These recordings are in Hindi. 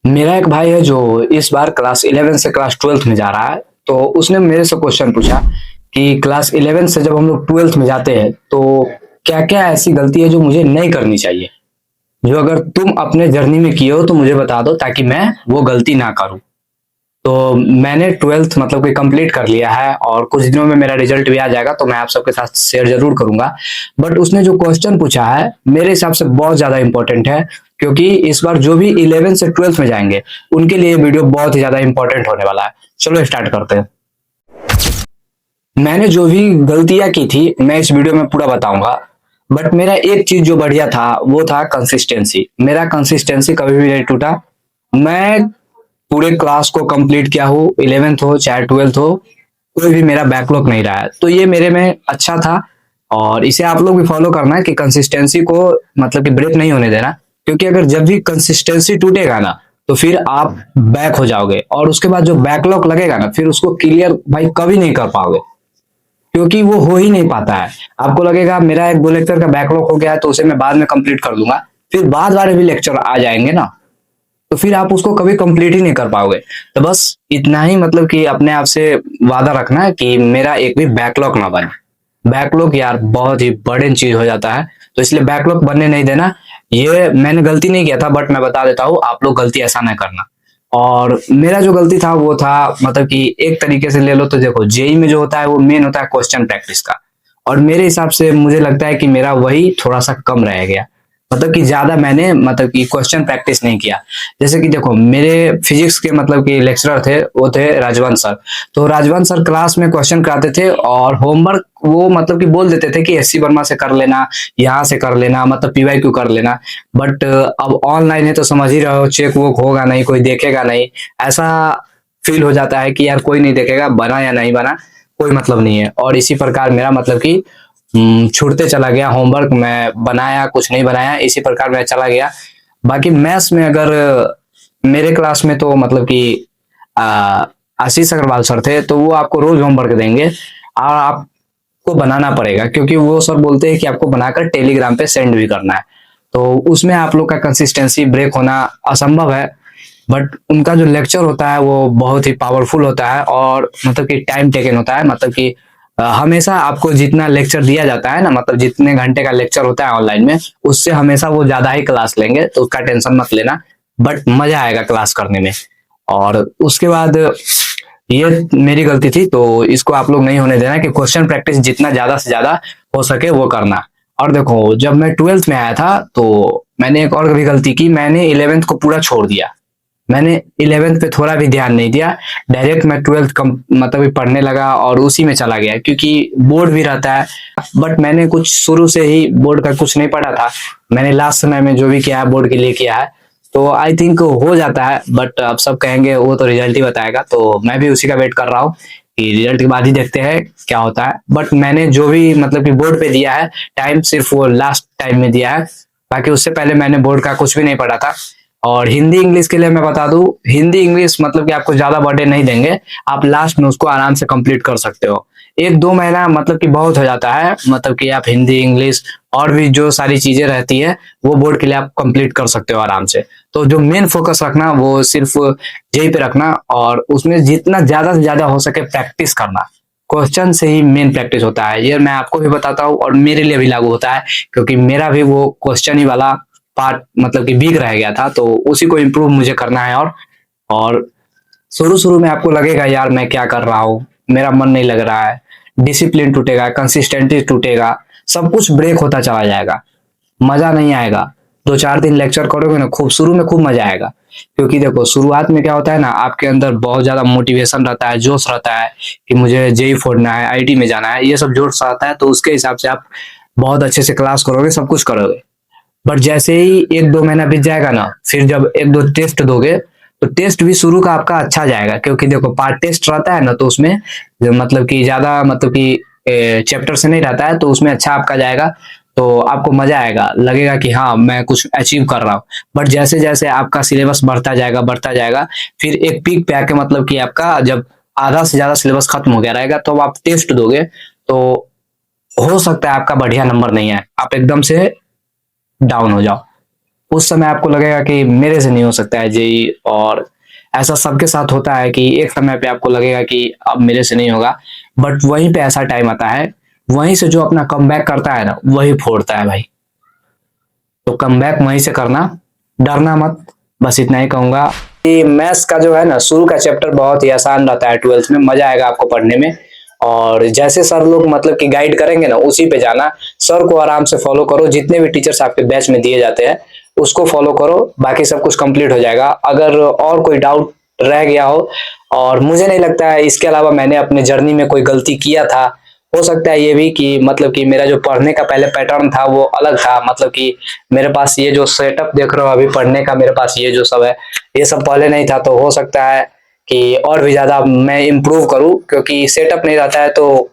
मेरा एक भाई है जो इस बार क्लास 11 से क्लास 12th में जा रहा है। तो उसने मेरे से क्वेश्चन पूछा कि क्लास 11 से जब हम लोग 12th में जाते हैं तो क्या क्या ऐसी गलती है जो मुझे नहीं करनी चाहिए, जो अगर तुम अपने जर्नी में किए हो तो मुझे बता दो ताकि मैं वो गलती ना करूं। तो मैंने 12th मतलब कि कंप्लीट कर लिया है और कुछ दिनों में मेरा रिजल्ट भी आ जाएगा, तो मैं आप सबके साथ शेयर जरूर करूंगा। बट उसने जो क्वेश्चन पूछा है मेरे हिसाब से बहुत ज्यादा इंपॉर्टेंट है, क्योंकि इस बार जो भी 11 से 12th में जाएंगे उनके लिए वीडियो बहुत ही ज्यादा इंपॉर्टेंट होने वाला है। चलो स्टार्ट करते हैं। मैंने जो भी गलतियां की थी मैं इस वीडियो में पूरा बताऊंगा। बट मेरा एक चीज जो बढ़िया था वो था कंसिस्टेंसी। मेरा कंसिस्टेंसी कभी भी नहीं टूटा। मैं पूरे क्लास को कंप्लीट किया हूँ, 11th हो चाहे 12th हो, कोई भी मेरा बैकलॉग नहीं रहा है, तो ये मेरे में अच्छा था। और इसे आप लोग भी फॉलो करना है कि कंसिस्टेंसी को मतलब कि ब्रेक नहीं होने देना, क्योंकि अगर जब भी कंसिस्टेंसी टूटेगा ना तो फिर आप बैक हो जाओगे और उसके बाद जो बैकलॉग लगेगा ना फिर उसको क्लियर भाई कभी नहीं कर पाओगे, क्योंकि वो हो ही नहीं पाता है। आपको लगेगा मेरा एक दो लेक्चर का बैकलॉग हो गया है तो उसे मैं बाद में कंप्लीट कर दूंगा, फिर बाद वाले भी लेक्चर आ जाएंगे ना तो फिर आप उसको कभी कंप्लीट ही नहीं कर पाओगे। तो बस इतना ही मतलब कि अपने आप से वादा रखना है कि मेरा एक भी बैकलॉग ना बने। बैकलॉग यार बहुत ही बड़े चीज हो जाता है, तो इसलिए बैकलॉग बनने नहीं देना। ये मैंने गलती नहीं किया था, बट मैं बता देता हूँ आप लोग गलती ऐसा ना करना। और मेरा जो गलती था वो था मतलब कि एक तरीके से ले लो तो देखो, जेई में जो होता है वो मेन होता है क्वेश्चन प्रैक्टिस का, और मेरे हिसाब से मुझे लगता है कि मेरा वही थोड़ा सा कम रह गया। मतलब कि ज्यादा मैंने मतलब कि क्वेश्चन प्रैक्टिस नहीं किया। जैसे कि देखो मेरे फिजिक्स के मतलब कि लेक्चरर थे, वो थे राजवंश सर। तो राजवंश सर क्लास में क्वेश्चन कराते थे और होमवर्क वो मतलब कि बोल देते थे कि एससी वर्मा से कर लेना, यहाँ से कर लेना, मतलब पीवाईक्यू कर लेना। बट अब ऑनलाइन है तो समझ ही रहे हो, चेक वोक होगा नहीं, कोई देखेगा नहीं। ऐसा फील हो जाता है कि यार कोई नहीं देखेगा, बना या नहीं बना कोई मतलब नहीं है। और इसी प्रकार मेरा मतलब कि छूटते चला गया होमवर्क, मैं बनाया कुछ नहीं बनाया, इसी प्रकार मैं चला गया। बाकी मैथ्स में अगर मेरे क्लास में तो मतलब कि आ, आशीष अग्रवाल सर थे, तो वो आपको रोज होमवर्क देंगे और आपको बनाना पड़ेगा, क्योंकि वो सर बोलते हैं कि आपको बनाकर टेलीग्राम पे सेंड भी करना है। तो उसमें आप लोग का कंसिस्टेंसी ब्रेक होना असंभव है। बट उनका जो लेक्चर होता है वो बहुत ही पावरफुल होता है और मतलब कि टाइम टेकन होता है। मतलब कि हमेशा आपको जितना लेक्चर दिया जाता है ना, मतलब जितने घंटे का लेक्चर होता है ऑनलाइन में, उससे हमेशा वो ज्यादा ही क्लास लेंगे, तो उसका टेंशन मत लेना। बट मजा आएगा क्लास करने में। और उसके बाद ये मेरी गलती थी, तो इसको आप लोग नहीं होने देना कि क्वेश्चन प्रैक्टिस जितना ज्यादा से ज्यादा हो सके वो करना। और देखो जब मैं 12th में आया था तो मैंने एक और भी गलती की, मैंने 11th को पूरा छोड़ दिया। मैंने 11th पे थोड़ा भी ध्यान नहीं दिया, डायरेक्ट मैं 12th कम मतलब पढ़ने लगा और उसी में चला गया, क्योंकि बोर्ड भी रहता है। बट मैंने कुछ शुरू से ही बोर्ड का कुछ नहीं पढ़ा था, मैंने लास्ट समय में जो भी किया है बोर्ड के लिए किया है। तो आई थिंक हो जाता है, बट अब सब कहेंगे वो तो रिजल्ट ही बताएगा, तो मैं भी उसी का वेट कर रहा हूँ कि रिजल्ट के बाद ही देखते हैं क्या होता है। बट मैंने जो भी मतलब कि बोर्ड पे दिया है टाइम, सिर्फ वो लास्ट टाइम में दिया है, बाकी उससे पहले मैंने बोर्ड का कुछ भी नहीं पढ़ा था। और हिंदी इंग्लिश के लिए मैं बता दूं, हिंदी इंग्लिश मतलब कि आपको ज्यादा बर्डन नहीं देंगे, आप लास्ट में उसको आराम से कंप्लीट कर सकते हो। एक दो महीना मतलब कि बहुत हो जाता है, मतलब कि आप हिंदी इंग्लिश और भी जो सारी चीजें रहती है वो बोर्ड के लिए आप कंप्लीट कर सकते हो आराम से। तो जो मेन फोकस रखना वो सिर्फ जेई पे रखना, और उसमें जितना ज्यादा से ज्यादा हो सके प्रैक्टिस करना। क्वेश्चन से ही मेन प्रैक्टिस होता है, ये मैं आपको भी बताता हूँ और मेरे लिए भी लागू होता है, क्योंकि मेरा भी वो क्वेश्चन ही वाला पार्ट मतलब कि वीक रह गया था, तो उसी को इम्प्रूव मुझे करना है। और शुरू शुरू में आपको लगेगा यार मैं क्या कर रहा हूँ, मेरा मन नहीं लग रहा है, डिसिप्लिन टूटेगा, कंसिस्टेंसी टूटेगा, सब कुछ ब्रेक होता चला जाएगा, मजा नहीं आएगा। दो चार दिन लेक्चर करोगे ना, खूब शुरू में खूब मजा आएगा। क्योंकि देखो शुरुआत में क्या होता है ना, आपके अंदर बहुत ज्यादा मोटिवेशन रहता है, जोश रहता है कि मुझे जेई फोड़ना है, आईटी में जाना है, ये सब जोश रहता है, तो उसके हिसाब से आप बहुत अच्छे से क्लास करोगे, सब कुछ करोगे। बट जैसे ही एक दो महीना बीत जाएगा ना, फिर जब एक दो टेस्ट दोगे तो टेस्ट भी शुरू का आपका अच्छा जाएगा, क्योंकि देखो पार्ट टेस्ट रहता है ना, तो उसमें मतलब कि ज्यादा मतलब कि चैप्टर से नहीं रहता है, तो उसमें अच्छा आपका जाएगा। तो आपको मजा आएगा, लगेगा कि हाँ मैं कुछ अचीव कर रहा हूँ। बट जैसे जैसे आपका सिलेबस बढ़ता जाएगा, फिर एक पीक पे आके मतलब कि आपका जब आधा से ज्यादा सिलेबस खत्म हो गया रहेगा तो आप टेस्ट दोगे, तो हो सकता है आपका बढ़िया नंबर नहीं आए, आप एकदम से डाउन हो जाओ। उस समय आपको लगेगा कि मेरे से नहीं हो सकता है जेई, और ऐसा सबके साथ होता है कि एक समय पे आपको लगेगा कि अब मेरे से नहीं होगा, बट वहीं पे ऐसा टाइम आता है, वहीं से जो अपना कमबैक करता है ना वही फोड़ता है भाई। तो कमबैक वहीं से करना, डरना मत, बस इतना ही कहूंगा। कि मैथ्स का जो है ना शुरू का चैप्टर बहुत ही आसान रहता है, 12th में मजा आएगा आपको पढ़ने में। और जैसे सर लोग मतलब कि गाइड करेंगे ना उसी पे जाना, सर को आराम से फॉलो करो, जितने भी टीचर्स आपके बैच में दिए जाते हैं उसको फॉलो करो, बाकी सब कुछ कंप्लीट हो जाएगा। अगर और कोई डाउट रह गया हो, और मुझे नहीं लगता है इसके अलावा मैंने अपने जर्नी में कोई गलती किया था, हो सकता है ये भी कि मतलब कि मेरा जो पढ़ने का पहले पैटर्न था वो अलग था, मतलब कि मेरे पास ये जो सेटअप देख रहे हो अभी पढ़ने का, मेरे पास ये जो सब है ये सब पहले नहीं था, तो हो सकता है कि और भी ज्यादा मैं इम्प्रूव करूं, क्योंकि सेटअप नहीं रहता है तो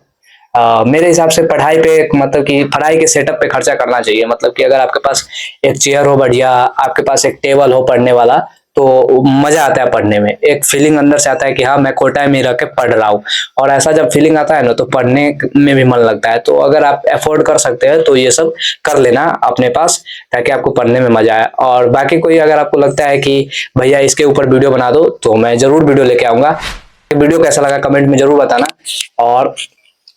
मेरे हिसाब से पढ़ाई पे मतलब कि पढ़ाई के सेटअप पे खर्चा करना चाहिए। मतलब कि अगर आपके पास एक चेयर हो बढ़िया, आपके पास एक टेबल हो पढ़ने वाला, तो मजा आता है पढ़ने में, एक फीलिंग अंदर से आता है कि हाँ मैं कोटा में रह के पढ़ रहा हूँ। और ऐसा जब फीलिंग आता है ना तो पढ़ने में भी मन लगता है। तो अगर आप अफोर्ड कर सकते हैं तो ये सब कर लेना अपने पास, ताकि आपको पढ़ने में मजा आए। और बाकी कोई अगर आपको लगता है कि भैया इसके ऊपर वीडियो बना दो, तो मैं जरूर वीडियो लेके आऊंगा। वीडियो कैसा लगा कमेंट में जरूर बताना, और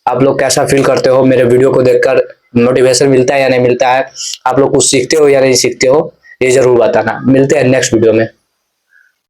आप लोग कैसा फील करते हो मेरे वीडियो को देखकर, मोटिवेशन मिलता है या नहीं मिलता है, आप लोग कुछ सीखते हो या नहीं सीखते हो, ये जरूर बताना। मिलते हैं नेक्स्ट वीडियो में।